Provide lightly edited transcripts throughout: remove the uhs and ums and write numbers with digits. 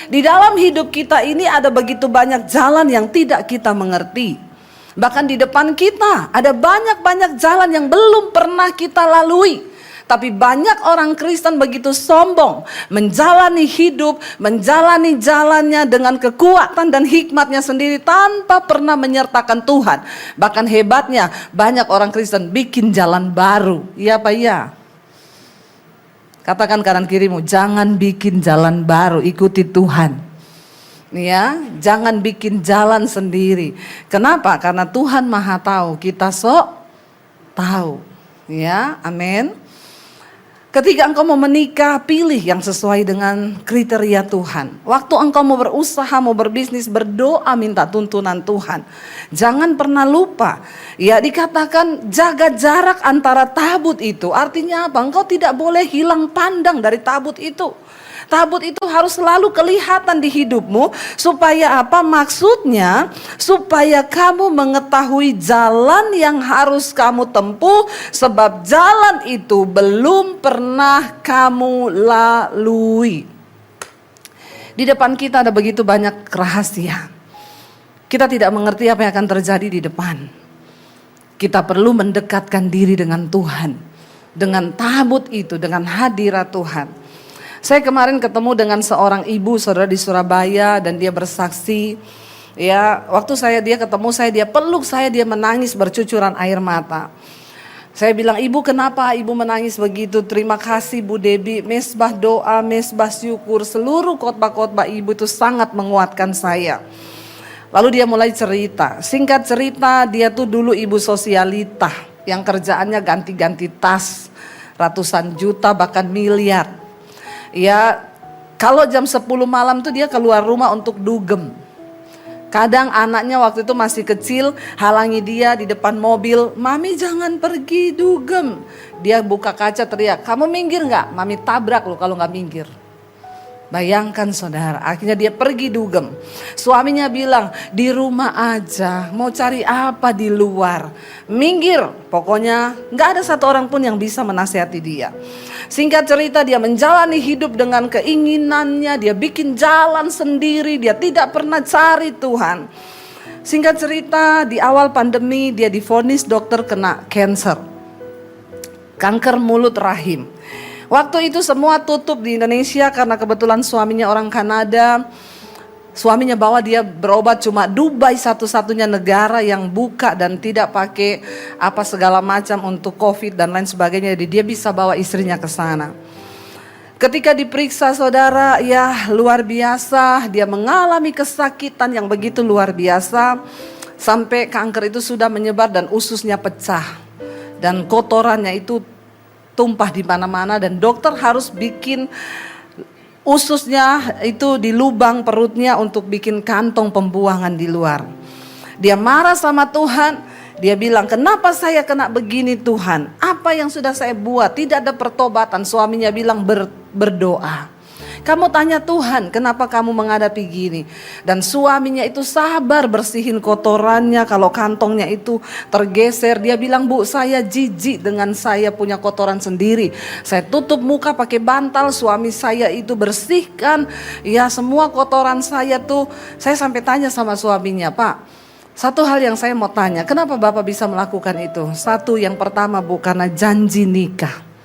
Di dalam hidup kita ini ada begitu banyak jalan yang tidak kita mengerti. Bahkan di depan kita ada banyak-banyak jalan yang belum pernah kita lalui. Tapi banyak orang Kristen begitu sombong menjalani hidup, menjalani jalannya dengan kekuatan dan hikmatnya sendiri tanpa pernah menyertakan Tuhan. Bahkan hebatnya banyak orang Kristen bikin jalan baru. Iya apa iya? Katakan kanan kirimu, jangan bikin jalan baru, ikuti Tuhan. Ya, jangan bikin jalan sendiri. Kenapa? Karena Tuhan Maha tahu, kita sok tahu. Ya, amin. Ketika engkau mau menikah, pilih yang sesuai dengan kriteria Tuhan. Waktu engkau mau berusaha, mau berbisnis, berdoa minta tuntunan Tuhan. Jangan pernah lupa. Ya, dikatakan jaga jarak antara tabut itu. Artinya apa? Engkau tidak boleh hilang pandang dari tabut itu. Tabut itu harus selalu kelihatan di hidupmu. Supaya apa? Maksudnya supaya kamu mengetahui jalan yang harus kamu tempuh. Sebab jalan itu belum pernah kamu lalui. Di depan kita ada begitu banyak rahasia. Kita tidak mengerti apa yang akan terjadi di depan. Kita perlu mendekatkan diri dengan Tuhan. Dengan tabut itu, dengan hadirat Tuhan. Saya kemarin ketemu dengan seorang ibu saudara di Surabaya dan dia bersaksi. Ya, waktu dia ketemu dia peluk saya, dia menangis bercucuran air mata. Saya bilang, ibu kenapa ibu menangis begitu? Terima kasih Bu Debi, mesbah doa, mesbah syukur, seluruh khotbah-khotbah ibu itu sangat menguatkan saya. Lalu dia mulai cerita, singkat cerita dia tuh dulu ibu sosialita yang kerjaannya ganti-ganti tas, ratusan juta bahkan miliar. Ya, kalau jam 10 malam tuh dia keluar rumah untuk dugem. Kadang anaknya waktu itu masih kecil, halangi dia di depan mobil, "Mami jangan pergi dugem." Dia buka kaca teriak, "Kamu minggir gak? Mami tabrak lo kalau gak minggir." Bayangkan saudara, akhirnya dia pergi dugem. Suaminya bilang, "Di rumah aja, mau cari apa di luar? Minggir." Pokoknya gak ada satu orang pun yang bisa menasihati dia. Singkat cerita dia menjalani hidup dengan keinginannya, dia bikin jalan sendiri, dia tidak pernah cari Tuhan. Singkat cerita di awal pandemi dia divonis dokter kena kanker mulut rahim. Waktu itu semua tutup di Indonesia karena kebetulan suaminya orang Kanada. Suaminya bawa dia berobat, cuma Dubai satu-satunya negara yang buka dan tidak pakai apa segala macam untuk COVID dan lain sebagainya. Jadi dia bisa bawa istrinya ke sana. Ketika diperiksa saudara, ya luar biasa, dia mengalami kesakitan yang begitu luar biasa. Sampai kanker itu sudah menyebar dan ususnya pecah. Dan kotorannya itu tumpah di mana-mana dan dokter harus bikin ususnya itu di lubang perutnya untuk bikin kantong pembuangan di luar. Dia marah sama Tuhan. Dia bilang, "Kenapa saya kena begini Tuhan? Apa yang sudah saya buat? Tidak ada pertobatan." Suaminya bilang, berdoa. Kamu tanya Tuhan, kenapa kamu menghadapi gini? Dan suaminya itu sabar bersihin kotorannya. Kalau kantongnya itu tergeser, dia bilang, "Bu, saya jijik dengan saya punya kotoran sendiri. Saya tutup muka pakai bantal, suami saya itu bersihkan. Ya semua kotoran saya tuh." Saya sampai tanya sama suaminya, "Pak, satu hal yang saya mau tanya, kenapa Bapak bisa melakukan itu?" Satu, yang pertama Bu, karena janji nikah.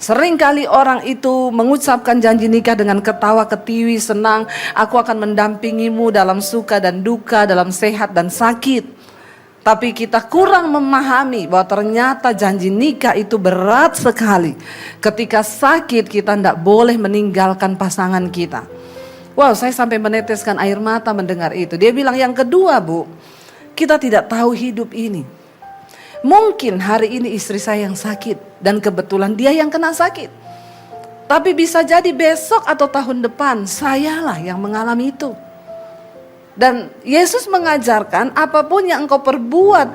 Seringkali orang itu mengucapkan janji nikah dengan ketawa ketiwi, senang. "Aku akan mendampingimu dalam suka dan duka, dalam sehat dan sakit." Tapi kita kurang memahami bahwa ternyata janji nikah itu berat sekali. Ketika sakit kita tidak boleh meninggalkan pasangan kita. Wow, saya sampai meneteskan air mata mendengar itu. Dia bilang, yang kedua Bu, kita tidak tahu hidup ini. Mungkin hari ini istri saya yang sakit dan kebetulan dia yang kena sakit. Tapi bisa jadi besok atau tahun depan sayalah yang mengalami itu. Dan Yesus mengajarkan apapun yang engkau perbuat,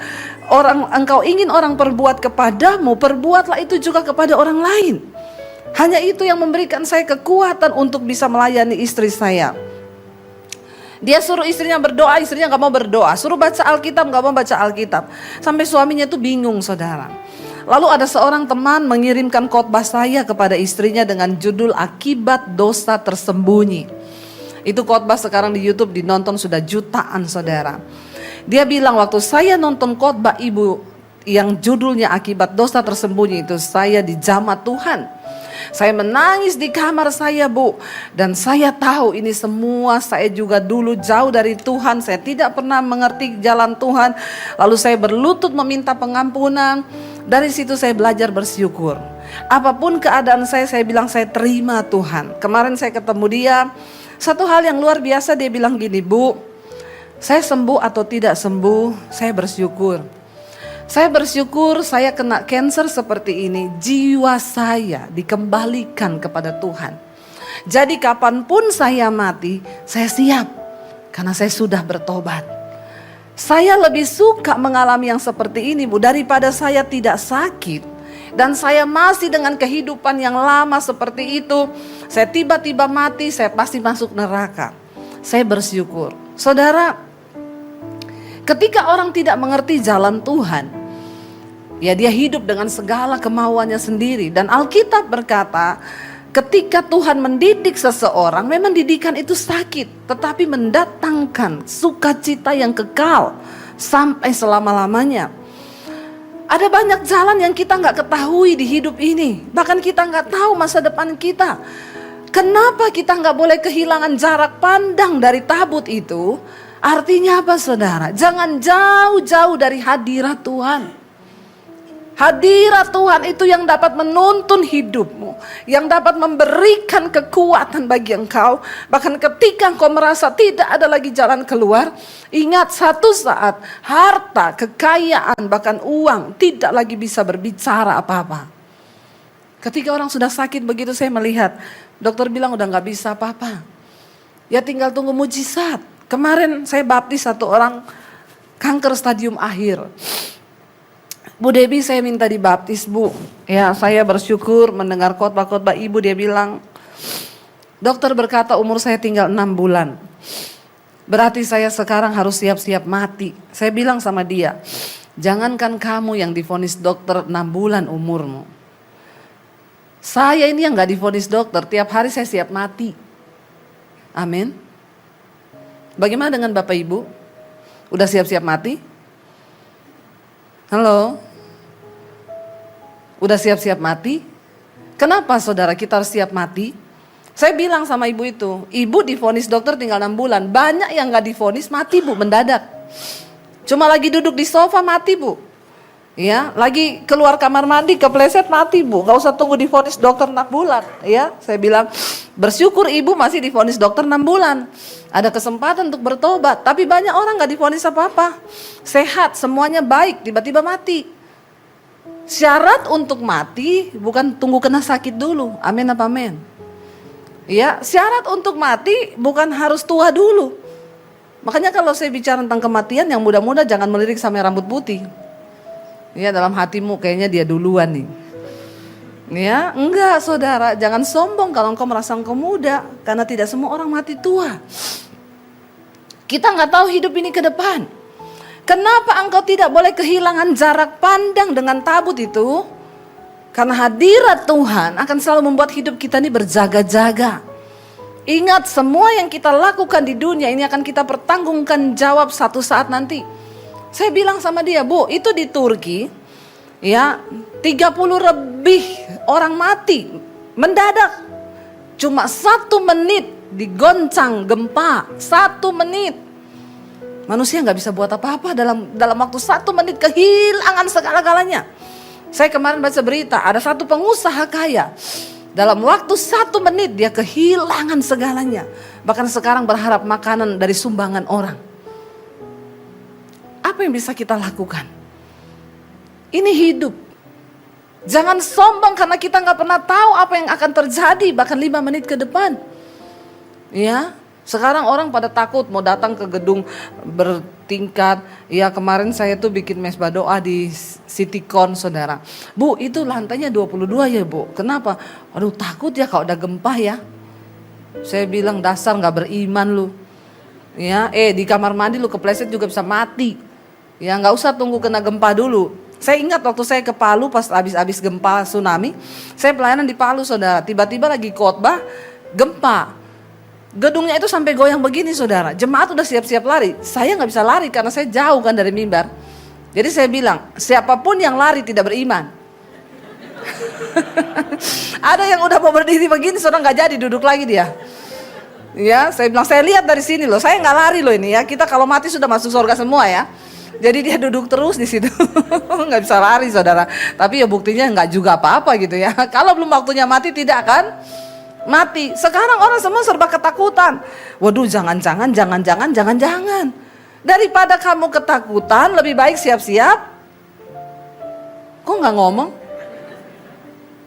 engkau ingin orang perbuat kepadamu, perbuatlah itu juga kepada orang lain. Hanya itu yang memberikan saya kekuatan untuk bisa melayani istri saya. Dia suruh istrinya berdoa, istrinya gak mau berdoa. Suruh baca Alkitab, gak mau baca Alkitab. Sampai suaminya itu bingung saudara. Lalu ada seorang teman mengirimkan khotbah saya kepada istrinya dengan judul Akibat Dosa Tersembunyi. Itu khotbah sekarang di YouTube dinonton sudah jutaan saudara. Dia bilang waktu saya nonton khotbah ibu yang judulnya akibat dosa tersembunyi itu, saya dijamah Tuhan. Saya menangis di kamar saya, Bu. Dan saya tahu ini semua saya juga dulu jauh dari Tuhan. Saya tidak pernah mengerti jalan Tuhan. Lalu saya berlutut meminta pengampunan. Dari situ saya belajar bersyukur. Apapun keadaan saya bilang saya terima Tuhan. Kemarin saya ketemu dia. Satu hal yang luar biasa, dia bilang gini, Bu, saya sembuh atau tidak sembuh, saya bersyukur. Saya bersyukur saya kena cancer seperti ini, jiwa saya dikembalikan kepada Tuhan. Jadi kapanpun saya mati, saya siap karena saya sudah bertobat. Saya lebih suka mengalami yang seperti ini, Bu, daripada saya tidak sakit. Dan saya masih dengan kehidupan yang lama seperti itu. Saya tiba-tiba mati, saya pasti masuk neraka. Saya bersyukur. Saudara, ketika orang tidak mengerti jalan Tuhan, ya dia hidup dengan segala kemauannya sendiri. Dan Alkitab berkata, ketika Tuhan mendidik seseorang, memang didikan itu sakit, tetapi mendatangkan sukacita yang kekal sampai selama-lamanya. Ada banyak jalan yang kita gak ketahui di hidup ini. Bahkan kita gak tahu masa depan kita. Kenapa kita gak boleh kehilangan jarak pandang dari tabut itu? Artinya apa saudara? Jangan jauh-jauh dari hadirat Tuhan. Hadirat Tuhan itu yang dapat menuntun hidupmu, yang dapat memberikan kekuatan bagi engkau. Bahkan ketika engkau merasa tidak ada lagi jalan keluar, ingat satu saat harta, kekayaan, bahkan uang tidak lagi bisa berbicara apa-apa. Ketika orang sudah sakit begitu, saya melihat dokter bilang udah gak bisa apa-apa, ya tinggal tunggu mujizat. Kemarin saya baptis satu orang kanker stadium akhir. Bu Debbie, saya minta dibaptis, Bu. Ya, saya bersyukur mendengar khotbah-khotbah ibu. Dia bilang, dokter berkata umur saya tinggal 6 bulan. Berarti saya sekarang harus siap-siap mati. Saya bilang sama dia, jangankan kamu yang divonis dokter 6 bulan umurmu. Saya ini yang gak divonis dokter, tiap hari saya siap mati. Amin. Bagaimana dengan Bapak Ibu? Udah siap-siap mati? Halo? Udah siap-siap mati? Kenapa saudara kita harus siap mati? Saya bilang sama ibu itu, ibu divonis dokter tinggal 6 bulan. Banyak yang gak divonis mati, Bu, mendadak. Cuma lagi duduk di sofa mati, Bu. Ya, lagi keluar kamar mandi kepleset mati, Bu. Gak usah tunggu divonis dokter 6 bulan. Ya, saya bilang bersyukur ibu masih divonis dokter 6 bulan. Ada kesempatan untuk bertobat. Tapi banyak orang gak divonis apa-apa. Sehat, semuanya baik, tiba-tiba mati. Syarat untuk mati bukan tunggu kena sakit dulu. Amin apa amin? Ya, syarat untuk mati bukan harus tua dulu. Makanya kalau saya bicara tentang kematian, yang muda-muda jangan melirik sampai rambut putih. Ya, dalam hatimu kayaknya dia duluan nih. Ya, enggak saudara, jangan sombong kalau engkau merasa engkau muda, karena tidak semua orang mati tua. Kita nggak tahu hidup ini ke depan. Kenapa engkau tidak boleh kehilangan jarak pandang dengan tabut itu? Karena hadirat Tuhan akan selalu membuat hidup kita ini berjaga-jaga. Ingat, semua yang kita lakukan di dunia ini akan kita pertanggungan jawab satu saat nanti. Saya bilang sama dia, Bu, itu di Turki, ya 30 lebih orang mati mendadak. Cuma 1 menit digoncang gempa, 1 menit. Manusia gak bisa buat apa-apa dalam waktu 1 menit kehilangan segala-galanya. Saya kemarin baca berita, ada satu pengusaha kaya. Dalam waktu 1 menit dia kehilangan segalanya. Bahkan sekarang berharap makanan dari sumbangan orang. Apa yang bisa kita lakukan? Ini hidup. Jangan sombong karena kita gak pernah tahu apa yang akan terjadi bahkan 5 menit ke depan. Ya. Sekarang orang pada takut mau datang ke gedung bertingkat. Ya, kemarin saya tuh bikin mesbah doa di Citycon, saudara. Bu, itu lantainya 22 ya, Bu. Kenapa? Aduh, takut ya kalau udah gempa ya. Saya bilang dasar gak beriman lu. Ya, di kamar mandi lu kepleset juga bisa mati. Ya, gak usah tunggu kena gempa dulu. Saya ingat waktu saya ke Palu pas habis gempa tsunami. Saya pelayanan di Palu, saudara. Tiba-tiba lagi khotbah, gempa. Gedungnya itu sampai goyang begini saudara. Jemaat udah siap-siap lari. Saya nggak bisa lari karena saya jauh kan dari mimbar. Jadi saya bilang, siapapun yang lari tidak beriman. Ada yang udah mau berdiri begini, saudara nggak jadi duduk lagi dia. Ya, saya bilang, saya lihat dari sini loh, saya nggak lari loh ini ya. Kita kalau mati sudah masuk surga semua ya. Jadi dia duduk terus di situ, nggak bisa lari saudara. Tapi ya buktinya nggak juga apa-apa gitu ya. Kalau belum waktunya mati tidak akan mati. Sekarang orang semua serba ketakutan. Waduh, jangan-jangan. Daripada kamu ketakutan, lebih baik siap-siap. Kok nggak ngomong?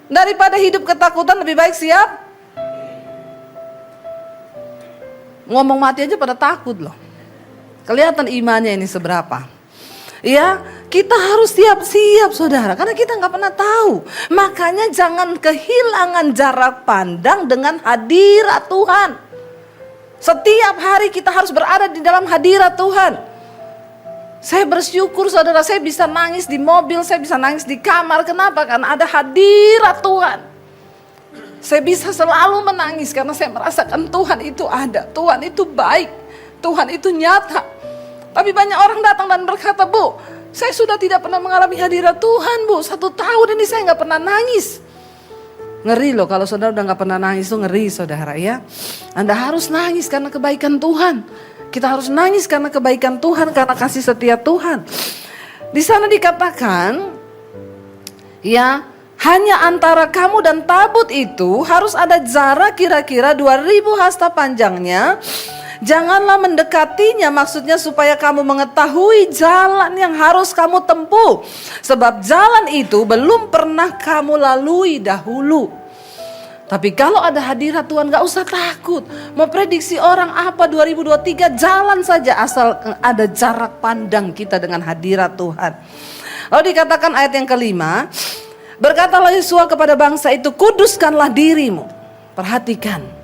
Daripada hidup ketakutan, lebih baik siap. Ngomong mati aja pada takut loh. Kelihatan imannya ini seberapa. Ya, kita harus siap-siap saudara, karena kita nggak pernah tahu. Makanya jangan kehilangan jarak pandang dengan hadirat Tuhan. Setiap hari kita harus berada di dalam hadirat Tuhan. Saya bersyukur saudara, saya bisa nangis di mobil, saya bisa nangis di kamar. Kenapa? Karena ada hadirat Tuhan. Saya bisa selalu menangis karena saya merasakan Tuhan itu ada, Tuhan itu baik, Tuhan itu nyata. Tapi banyak orang datang dan berkata, Bu, saya sudah tidak pernah mengalami hadirat Tuhan, Bu. 1 tahun ini saya nggak pernah nangis. Ngeri loh kalau saudara udah nggak pernah nangis, itu ngeri saudara ya. Anda harus nangis karena kebaikan Tuhan. Kita harus nangis karena kebaikan Tuhan, karena kasih setia Tuhan. Di sana dikatakan, ya, hanya antara kamu dan tabut itu harus ada jarak kira-kira 2000 hasta panjangnya. Janganlah mendekatinya, maksudnya supaya kamu mengetahui jalan yang harus kamu tempuh. Sebab jalan itu belum pernah kamu lalui dahulu. Tapi kalau ada hadirat Tuhan gak usah takut. Mau prediksi orang apa 2023, jalan saja asal ada jarak pandang kita dengan hadirat Tuhan. Lalu dikatakan ayat yang kelima, berkatalah Yosua kepada bangsa itu, kuduskanlah dirimu. Perhatikan.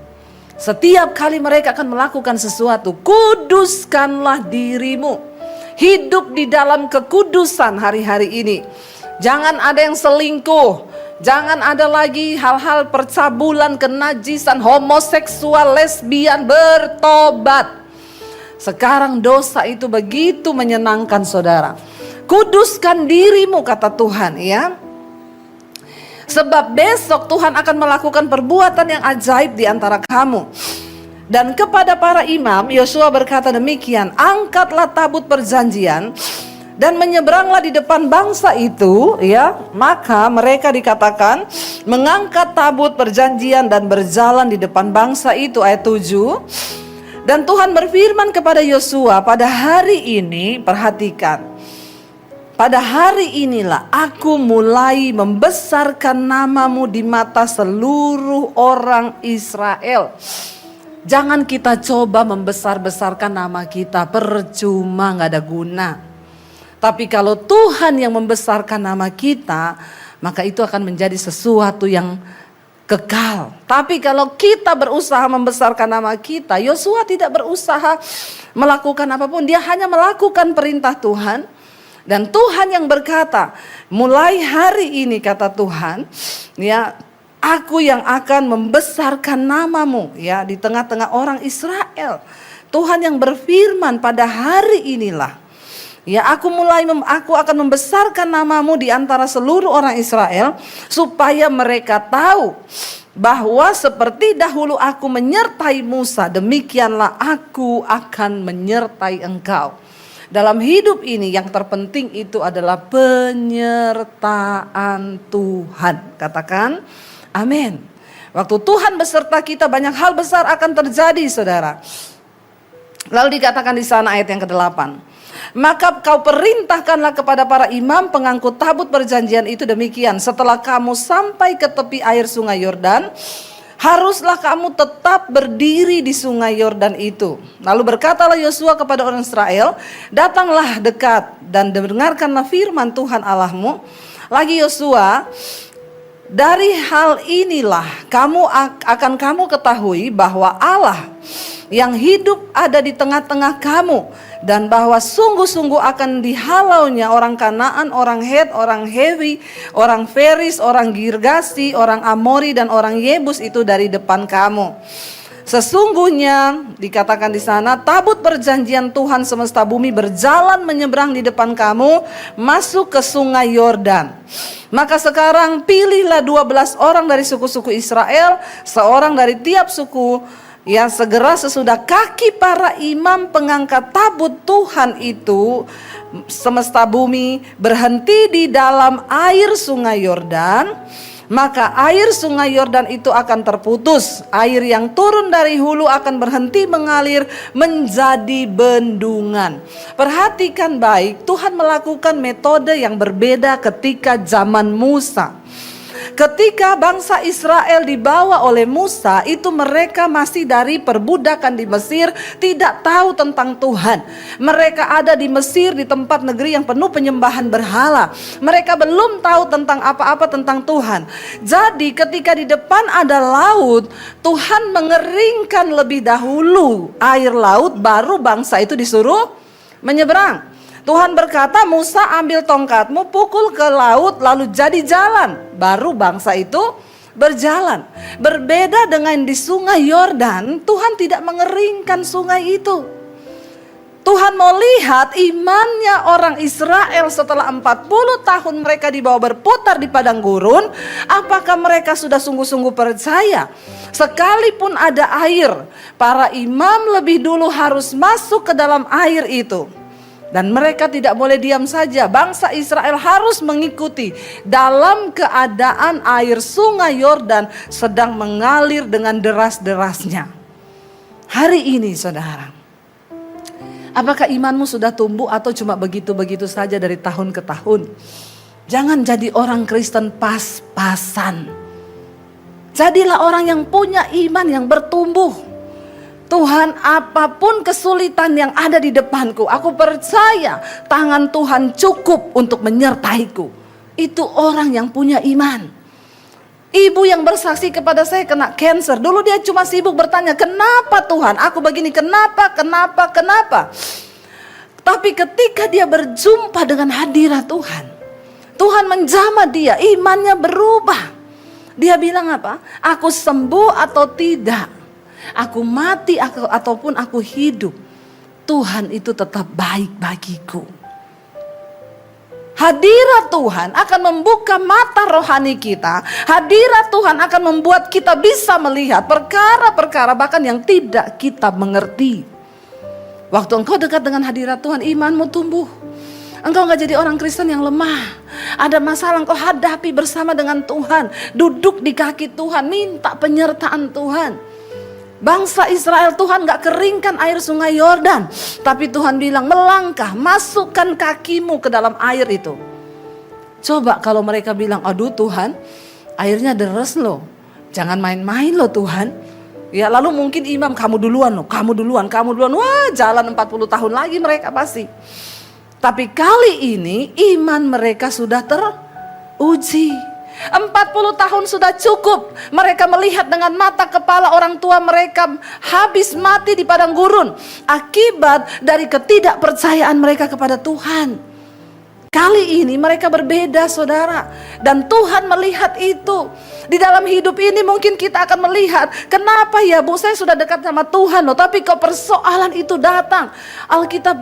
Setiap kali mereka akan melakukan sesuatu, kuduskanlah dirimu. Hidup di dalam kekudusan hari-hari ini. Jangan ada yang selingkuh. Jangan ada lagi hal-hal percabulan, kenajisan, homoseksual, lesbian. Bertobat. Sekarang dosa itu begitu menyenangkan saudara. Kuduskan dirimu kata Tuhan ya. Sebab besok Tuhan akan melakukan perbuatan yang ajaib di antara kamu. Dan kepada para imam Yosua berkata demikian, angkatlah tabut perjanjian dan menyeberanglah di depan bangsa itu ya. Maka mereka dikatakan mengangkat tabut perjanjian dan berjalan di depan bangsa itu. Ayat 7. Dan Tuhan berfirman kepada Yosua, pada hari ini, perhatikan, pada hari inilah aku mulai membesarkan namamu di mata seluruh orang Israel. Jangan kita coba membesar-besarkan nama kita, percuma, gak ada guna. Tapi kalau Tuhan yang membesarkan nama kita, maka itu akan menjadi sesuatu yang kekal. Tapi kalau kita berusaha membesarkan nama kita, Yosua tidak berusaha melakukan apapun, dia hanya melakukan perintah Tuhan. Dan Tuhan yang berkata, mulai hari ini kata Tuhan, ya, aku yang akan membesarkan namamu ya di tengah-tengah orang Israel. Tuhan yang berfirman pada hari inilah, ya, aku akan membesarkan namamu di antara seluruh orang Israel, supaya mereka tahu bahwa seperti dahulu aku menyertai Musa, demikianlah aku akan menyertai engkau. Dalam hidup ini yang terpenting itu adalah penyertaan Tuhan. Katakan amin. Waktu Tuhan beserta kita, banyak hal besar akan terjadi saudara. Lalu dikatakan di sana ayat yang ke-8. Maka kau perintahkanlah kepada para imam pengangkut tabut perjanjian itu demikian. Setelah kamu sampai ke tepi air sungai Yordan, haruslah kamu tetap berdiri di sungai Yordan itu. Lalu berkatalah Yosua kepada orang Israel, datanglah dekat dan dengarkanlah firman Tuhan Allahmu. Lagi Yosua, dari hal inilah akan kamu ketahui bahwa Allah yang hidup ada di tengah-tengah kamu, dan bahwa sungguh-sungguh akan dihalaunya orang Kanaan, orang Het, orang Hewi, orang Feris, orang Girgasi, orang Amori dan orang Yebus itu dari depan kamu. Sesungguhnya dikatakan di sana, tabut perjanjian Tuhan semesta bumi berjalan menyeberang di depan kamu masuk ke sungai Yordan. Maka sekarang pilihlah 12 orang dari suku-suku Israel, seorang dari tiap suku, ya segera sesudah kaki para imam pengangkat tabut Tuhan itu semesta bumi berhenti di dalam air sungai Yordan, maka air sungai Yordan itu akan terputus. Air yang turun dari hulu akan berhenti mengalir menjadi bendungan. Perhatikan baik, Tuhan melakukan metode yang berbeda ketika zaman Musa. Ketika bangsa Israel dibawa oleh Musa, itu mereka masih dari perbudakan di Mesir, tidak tahu tentang Tuhan. Mereka ada di Mesir, di tempat negeri yang penuh penyembahan berhala. Mereka belum tahu tentang apa-apa tentang Tuhan. Jadi ketika di depan ada laut, Tuhan mengeringkan lebih dahulu air laut, baru bangsa itu disuruh menyeberang. Tuhan berkata, Musa ambil tongkatmu, pukul ke laut, lalu jadi jalan. Baru bangsa itu berjalan. Berbeda dengan di sungai Yordan, Tuhan tidak mengeringkan sungai itu. Tuhan mau lihat imannya orang Israel setelah 40 tahun mereka dibawa berputar di padang gurun. Apakah mereka sudah sungguh-sungguh percaya? Sekalipun ada air, para imam lebih dulu harus masuk ke dalam air itu. Dan mereka tidak boleh diam saja. Bangsa Israel harus mengikuti dalam keadaan air sungai Yordan sedang mengalir dengan deras-derasnya. Hari ini saudara, apakah imanmu sudah tumbuh atau cuma begitu-begitu saja dari tahun ke tahun? Jangan jadi orang Kristen pas-pasan. Jadilah orang yang punya iman yang bertumbuh. Tuhan, apapun kesulitan yang ada di depanku, aku percaya tangan Tuhan cukup untuk menyertaiku. Itu orang yang punya iman. Ibu yang bersaksi kepada saya kena cancer, dulu dia cuma sibuk bertanya, kenapa Tuhan aku begini, kenapa. Tapi ketika dia berjumpa dengan hadirat Tuhan, Tuhan menjamah dia, imannya berubah. Dia bilang apa? Aku sembuh atau tidak, aku mati ataupun aku hidup, Tuhan itu tetap baik bagiku. Hadirat Tuhan akan membuka mata rohani kita. Hadirat Tuhan akan membuat kita bisa melihat perkara-perkara bahkan yang tidak kita mengerti. Waktu engkau dekat dengan hadirat Tuhan, imanmu tumbuh. Engkau gak jadi orang Kristen yang lemah. Ada masalah engkau hadapi bersama dengan Tuhan. Duduk di kaki Tuhan, minta penyertaan Tuhan. Bangsa Israel, Tuhan gak keringkan air sungai Yordan, tapi Tuhan bilang melangkah, masukkan kakimu ke dalam air itu. Coba kalau mereka bilang, aduh Tuhan, airnya deres loh, jangan main-main loh Tuhan. Ya lalu mungkin imam, kamu duluan loh, kamu duluan. Wah, jalan 40 tahun lagi mereka pasti. Tapi kali ini iman mereka sudah teruji. 40 tahun sudah cukup. Mereka melihat dengan mata kepala orang tua mereka habis mati di padang gurun akibat dari ketidakpercayaan mereka kepada Tuhan. Kali ini mereka berbeda saudara, dan Tuhan melihat itu. Di dalam hidup ini mungkin kita akan melihat, kenapa ya Bu, saya sudah dekat sama Tuhan loh, tapi kok persoalan itu datang. Alkitab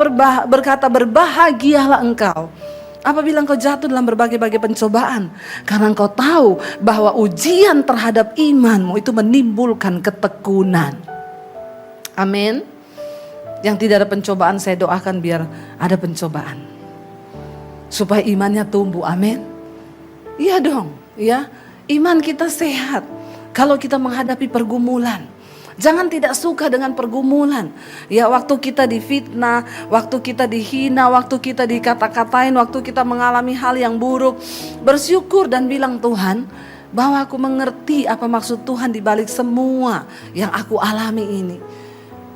berkata, berbahagialah engkau apabila engkau jatuh dalam berbagai-bagai pencobaan, karena engkau tahu bahwa ujian terhadap imanmu itu menimbulkan ketekunan. Amin. Yang tidak ada pencobaan, saya doakan biar ada pencobaan, supaya imannya tumbuh. Amin. Iya dong, ya. Iman kita sehat kalau kita menghadapi pergumulan. Jangan tidak suka dengan pergumulan. Ya, waktu kita difitnah, waktu kita dihina, waktu kita dikata-katain, waktu kita mengalami hal yang buruk, bersyukur dan bilang, Tuhan, bahwa aku mengerti apa maksud Tuhan di balik semua yang aku alami ini.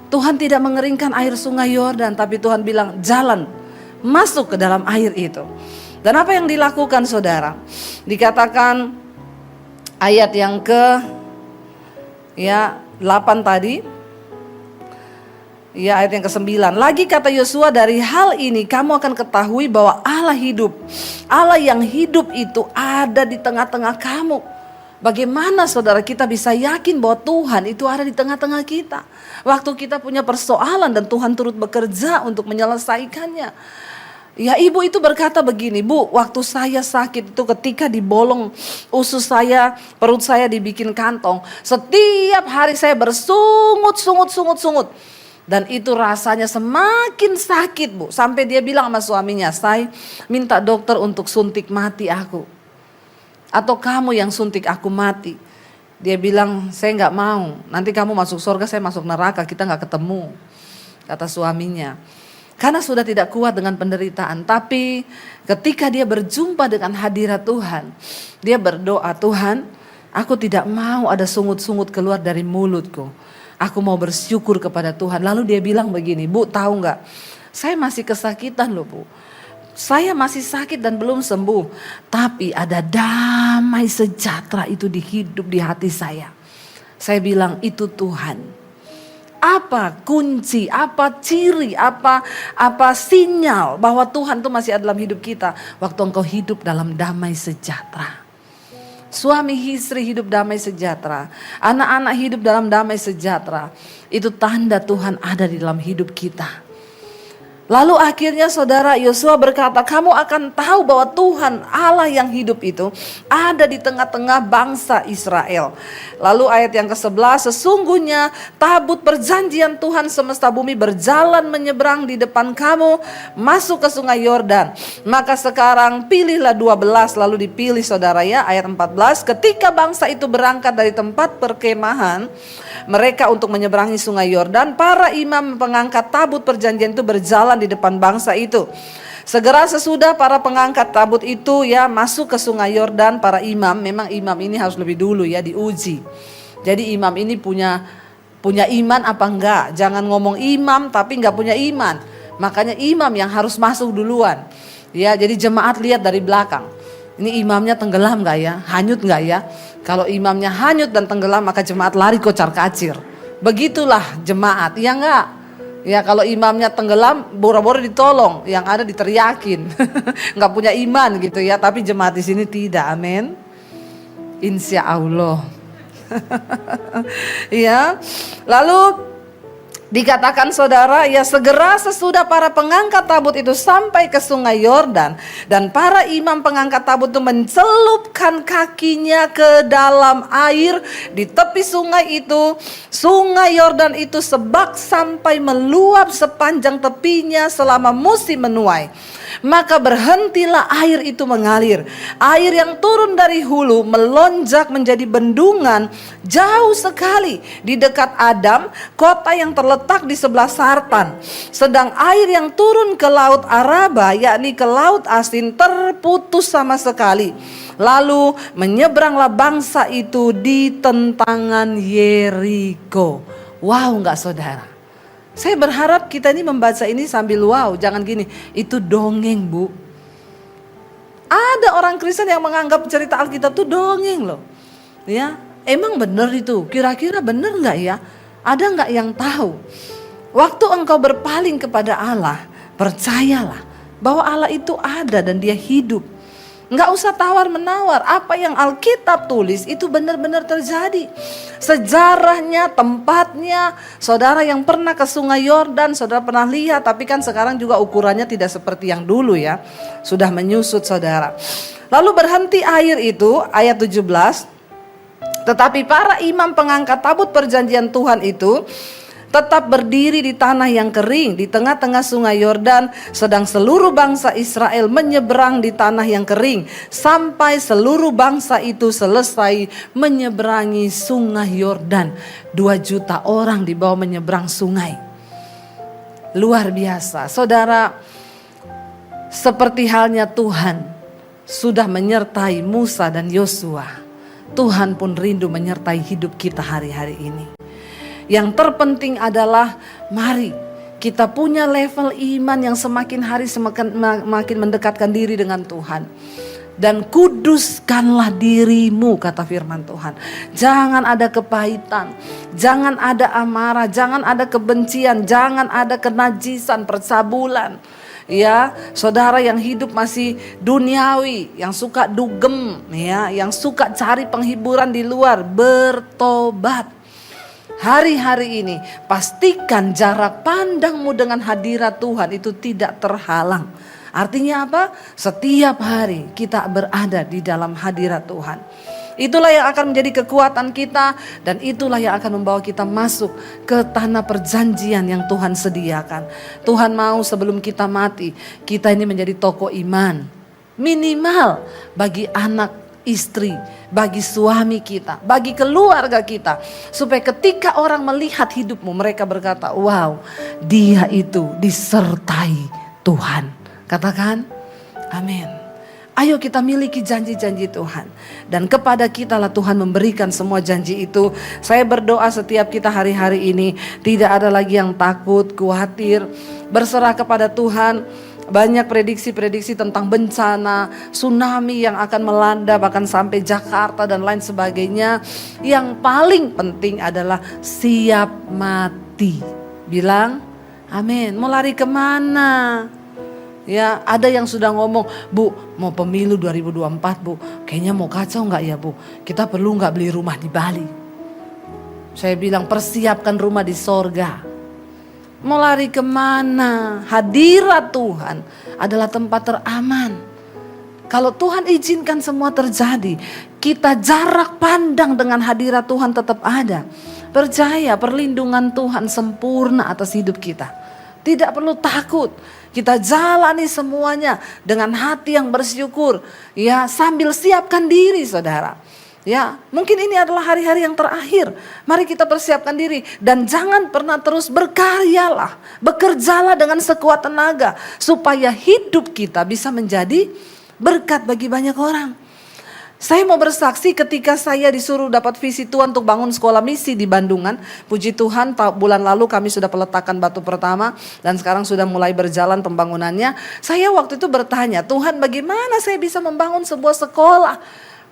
Tuhan tidak mengeringkan air sungai Yordan, tapi Tuhan bilang, jalan, masuk ke dalam air itu. Dan apa yang dilakukan saudara? Dikatakan ayat yang ke 8 tadi, ya ayat yang ke-9. Lagi kata Yosua, dari hal ini kamu akan ketahui bahwa Allah hidup. Allah yang hidup itu ada di tengah-tengah kamu. Bagaimana saudara kita bisa yakin bahwa Tuhan itu ada di tengah-tengah kita? Waktu kita punya persoalan dan Tuhan turut bekerja untuk menyelesaikannya. Ya ibu itu berkata begini, Bu, waktu saya sakit itu ketika dibolong usus saya, perut saya dibikin kantong. Setiap hari saya bersungut. Dan itu rasanya semakin sakit, Bu. Sampai dia bilang sama suaminya, saya minta dokter untuk suntik mati aku. Atau kamu yang suntik aku mati. Dia bilang, saya gak mau, nanti kamu masuk surga, saya masuk neraka, kita gak ketemu. Kata suaminya. Karena sudah tidak kuat dengan penderitaan. Tapi ketika dia berjumpa dengan hadirat Tuhan, dia berdoa, Tuhan, aku tidak mau ada sungut-sungut keluar dari mulutku. Aku mau bersyukur kepada Tuhan. Lalu dia bilang begini, Bu, tahu nggak? Saya masih kesakitan loh, Bu. Saya masih sakit dan belum sembuh. Tapi ada damai sejahtera itu di hati saya. Saya bilang itu Tuhan. Apa kunci, apa ciri, apa sinyal bahwa Tuhan itu masih ada dalam hidup kita? Waktu engkau hidup dalam damai sejahtera. Suami istri hidup damai sejahtera. Anak-anak hidup dalam damai sejahtera. Itu tanda Tuhan ada di dalam hidup kita. Lalu akhirnya saudara Yosua berkata, kamu akan tahu bahwa Tuhan Allah yang hidup itu ada di tengah-tengah bangsa Israel. Lalu ayat yang ke-11, sesungguhnya tabut perjanjian Tuhan semesta bumi berjalan menyeberang di depan kamu masuk ke sungai Yordan. Maka sekarang pilihlah 12, lalu dipilih saudara ya ayat 14. Ketika bangsa itu berangkat dari tempat perkemahan mereka untuk menyeberangi sungai Yordan, para imam pengangkat tabut perjanjian itu berjalan di depan bangsa itu. Segera sesudah para pengangkat tabut itu ya masuk ke sungai Yordan, para imam, memang imam ini harus lebih dulu ya diuji. Jadi imam ini punya iman apa enggak? Jangan ngomong imam tapi enggak punya iman. Makanya imam yang harus masuk duluan. Ya, jadi jemaat lihat dari belakang. Ini imamnya tenggelam enggak ya? Hanyut enggak ya? Kalau imamnya hanyut dan tenggelam maka jemaat lari kocar-kacir. Begitulah jemaat, ya enggak? Ya kalau imamnya tenggelam boro-boro ditolong, yang ada diteriakin. Enggak punya iman gitu ya, tapi jemaat di sini tidak, amin. Insya Allah. Ya, lalu dikatakan saudara, ya segera sesudah para pengangkat tabut itu sampai ke sungai Yordan, dan para imam pengangkat tabut itu mencelupkan kakinya ke dalam air di tepi sungai itu. Sungai Yordan itu sebak sampai meluap sepanjang tepinya selama musim menuai. Maka berhentilah air itu mengalir. Air yang turun dari hulu melonjak menjadi bendungan jauh sekali di dekat Adam, kota yang terletak di sebelah Sartan. Sedang air yang turun ke laut Araba, yakni ke laut Asin, terputus sama sekali. Lalu menyeberanglah bangsa itu di tentangan Yeriko. Wow, enggak saudara? Saya berharap kita ini membaca ini sambil wow, jangan gini, itu dongeng Bu. Ada orang Kristen yang menganggap cerita Alkitab itu dongeng loh. Ya, emang benar itu? Kira-kira benar nggak ya? Ada nggak yang tahu? Waktu engkau berpaling kepada Allah, percayalah bahwa Allah itu ada dan Dia hidup. Nggak usah tawar-menawar, apa yang Alkitab tulis itu benar-benar terjadi. Sejarahnya, tempatnya, saudara yang pernah ke sungai Yordan, saudara pernah lihat, tapi kan sekarang juga ukurannya tidak seperti yang dulu ya. Sudah menyusut saudara. Lalu berhenti air itu, ayat 17. Tetapi para imam pengangkat tabut perjanjian Tuhan itu tetap berdiri di tanah yang kering di tengah-tengah sungai Yordan, sedang seluruh bangsa Israel menyeberang di tanah yang kering sampai seluruh bangsa itu selesai menyeberangi sungai Yordan. 2 juta orang dibawa menyeberang sungai. Luar biasa. Saudara, seperti halnya Tuhan sudah menyertai Musa dan Yosua, Tuhan pun rindu menyertai hidup kita hari-hari ini. Yang terpenting adalah mari kita punya level iman yang semakin hari semakin mendekatkan diri dengan Tuhan. Dan kuduskanlah dirimu, kata firman Tuhan. Jangan ada kepahitan, jangan ada amarah, jangan ada kebencian, jangan ada kenajisan, percabulan. ya, saudara yang hidup masih duniawi, yang suka dugem, ya, yang suka cari penghiburan di luar, bertobat. Hari-hari ini pastikan jarak pandangmu dengan hadirat Tuhan itu tidak terhalang. Artinya apa? Setiap hari kita berada di dalam hadirat Tuhan. Itulah yang akan menjadi kekuatan kita, dan itulah yang akan membawa kita masuk ke tanah perjanjian yang Tuhan sediakan. Tuhan mau sebelum kita mati, kita ini menjadi tokoh iman. Minimal bagi anak, istri, bagi suami kita, bagi keluarga kita. Supaya ketika orang melihat hidupmu, mereka berkata, wow, dia itu disertai Tuhan. Katakan, amin. Ayo kita miliki janji-janji Tuhan. Dan kepada kita lah Tuhan memberikan semua janji itu. Saya berdoa setiap kita hari-hari ini tidak ada lagi yang takut, khawatir. Berserah kepada Tuhan. Banyak prediksi-prediksi tentang bencana, tsunami yang akan melanda bahkan sampai Jakarta dan lain sebagainya. Yang paling penting adalah siap mati. Bilang amin. Mau lari kemana? Ya, ada yang sudah ngomong, Bu, mau pemilu 2024 Bu, kayaknya mau kacau gak ya Bu? Kita perlu gak beli rumah di Bali? Saya bilang persiapkan rumah di sorga. Mau lari kemana? Hadirat Tuhan adalah tempat teraman. Kalau Tuhan izinkan semua terjadi, kita jarak pandang dengan hadirat Tuhan tetap ada. Percaya perlindungan Tuhan sempurna atas hidup kita. Tidak perlu takut. Kita jalani semuanya dengan hati yang bersyukur. Ya, sambil siapkan diri saudara. Ya, mungkin ini adalah hari-hari yang terakhir. Mari kita persiapkan diri. Dan jangan pernah terus berkaryalah. Bekerjalah dengan sekuat tenaga. Supaya hidup kita bisa menjadi berkat bagi banyak orang. Saya mau bersaksi ketika saya disuruh dapat visi Tuhan untuk bangun sekolah misi di Bandungan. Puji Tuhan bulan lalu kami sudah peletakan batu pertama. Dan sekarang sudah mulai berjalan pembangunannya. Saya waktu itu bertanya, Tuhan bagaimana saya bisa membangun sebuah sekolah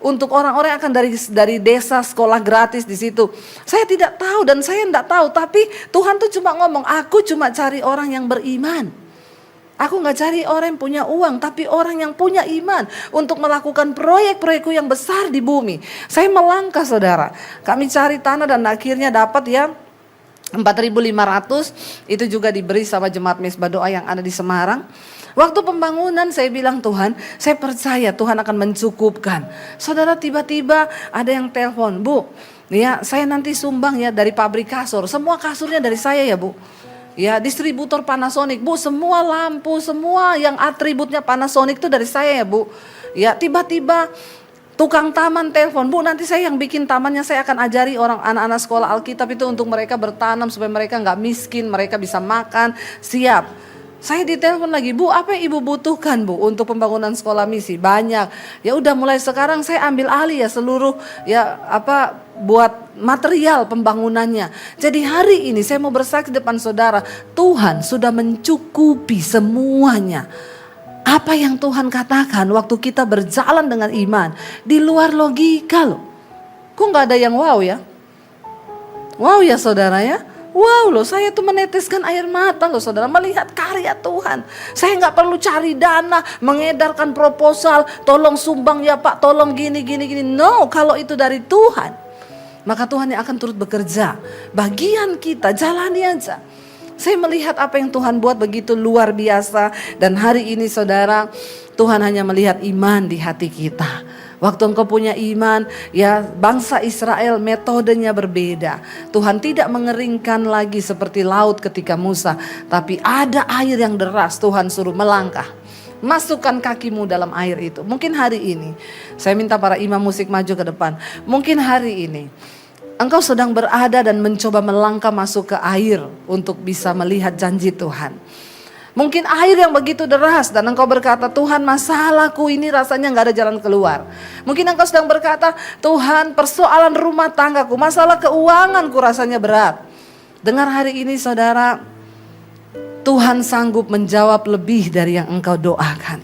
untuk orang-orang yang akan dari desa, sekolah gratis di situ. Saya tidak tahu dan saya tidak tahu. Tapi Tuhan tuh cuma ngomong, aku cuma cari orang yang beriman. Aku gak cari orang yang punya uang, tapi orang yang punya iman untuk melakukan proyek-proyekku yang besar di bumi. Saya melangkah saudara. Kami cari tanah dan akhirnya dapat ya 4.500. Itu juga diberi sama Jemaat Mesbah Doa yang ada di Semarang. Waktu pembangunan saya bilang, Tuhan, saya percaya Tuhan akan mencukupkan. Saudara, tiba-tiba ada yang telepon, Bu, ya saya nanti sumbang ya dari pabrik kasur. Semua kasurnya dari saya ya Bu. Ya, distributor Panasonic, Bu, semua lampu, semua yang atributnya Panasonic itu dari saya ya Bu. Ya, tiba-tiba tukang taman telepon, Bu, nanti saya yang bikin tamannya, saya akan ajari orang anak-anak sekolah Alkitab itu untuk mereka bertanam supaya mereka nggak miskin, mereka bisa makan. Siap. Saya ditelepon lagi, Bu, apa yang Ibu butuhkan Bu untuk pembangunan sekolah misi? Banyak. Ya udah mulai sekarang saya ambil alih ya seluruh ya buat material pembangunannya. Jadi hari ini saya mau bersaksi depan saudara, Tuhan sudah mencukupi semuanya. Apa yang Tuhan katakan waktu kita berjalan dengan iman di luar logika loh. Kok gak ada yang wow ya? Wow ya saudara ya. Wow loh, saya tuh meneteskan air mata loh saudara, melihat karya Tuhan. Saya gak perlu cari dana, mengedarkan proposal, tolong sumbang ya Pak, tolong gini. No, kalau itu dari Tuhan, maka Tuhan yang akan turut bekerja. Bagian kita, jalani aja. Saya melihat apa yang Tuhan buat begitu luar biasa. Dan hari ini saudara, Tuhan hanya melihat iman di hati kita. Waktu engkau punya iman, ya bangsa Israel metodenya berbeda. Tuhan tidak mengeringkan lagi seperti laut ketika Musa. Tapi ada air yang deras, Tuhan suruh melangkah. Masukkan kakimu dalam air itu. Mungkin hari ini, saya minta para imam musik maju ke depan. Mungkin hari ini, engkau sedang berada dan mencoba melangkah masuk ke air untuk bisa melihat janji Tuhan. Mungkin air yang begitu deras dan engkau berkata, Tuhan masalahku ini rasanya gak ada jalan keluar. Mungkin engkau sedang berkata, Tuhan persoalan rumah tanggaku, masalah keuanganku rasanya berat. Dengar hari ini saudara, Tuhan sanggup menjawab lebih dari yang engkau doakan.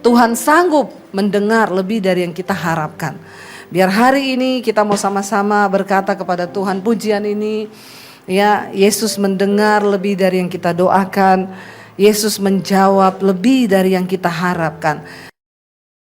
Tuhan sanggup mendengar lebih dari yang kita harapkan. Biar hari ini kita mau sama-sama berkata kepada Tuhan, pujian ini ya Yesus mendengar lebih dari yang kita doakan. Yesus menjawab lebih dari yang kita harapkan.